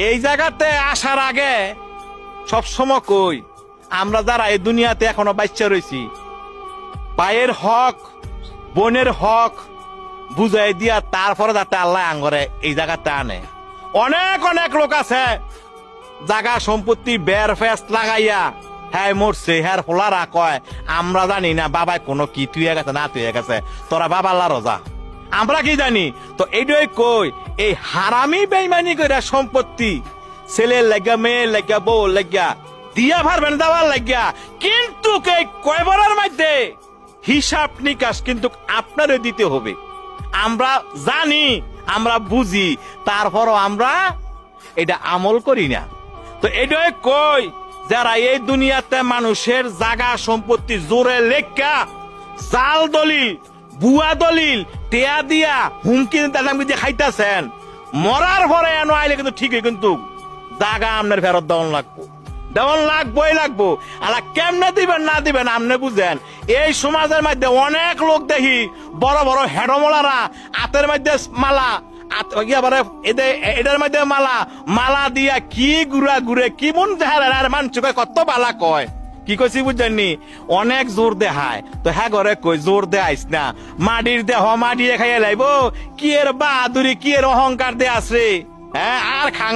এই জায়গাতে আসার আগে সবসময় কই আমরা যারা এই দুনিয়াতে এখনো বাচ্চা রয়েছি ভাইয়ের হক বোনের হক বুঝাই দিয়া তারপরে যাতে আল্লাহ আঙ্গরে এই জায়গাতে আনে। অনেক অনেক লোক আছে জায়গা সম্পত্তি বের ফেস লাগাইয়া হ্যাঁ মরছে হ্যাঁ ফোলারা কয় আমরা জানি না বাবাই কোনো কি তুই গেছে না তুই গেছে তোরা বাবা আল্লাহ রোজা আমরা কি জানি। তো এইটাই কই এই হারামি বেইমানি করে সম্পত্তি ছেলে লেগা মেয়ে লেগা বউ লেগা দিয়া পারবেন দেওয়ার লেগা, কিন্তু এই কয়বারের মধ্যে হিসাব নিকাশ কিন্তু আপনারও দিতে হবে। আমরা জানি আমরা বুঝি তারপরও আমরা এটা আমল করি না। তো এটাই কই যারা এই দুনিয়াতে মানুষের জায়গা সম্পত্তি জোরে লেখা জাল দলিল বুয়া দলিল টেয়া দিয়া হুমকি দিয়ে খাইতেছেন মরার পরে এনো আইলে কিন্তু ঠিকই কিন্তু জায়গা আপনার ফেরত দেওয়ান লাগবো লাগবোই লাগবো। আলা কেমনে দিবেন না দিবেন আপনি বুঝেন। এই সমাজের মধ্যে অনেক লোক দেখি বড় বড় হেডমলারা হাতের মধ্যে মালা এদের মধ্যে মালা দিয়া কি ঘুরা ঘুরে কি মন দেখার মানুষ কত বালা কয় কি কইছি বুঝছেননি অনেক জোর দেখায়। তো হ্যাঁ ঘরে কই জোর দেখাইস না মাটির দেহ মাটিয়ে খাইয়ে লাইব কি এর বাহাদুরি কি এর অহংকার দে আছে হ্যাঁ আর খাং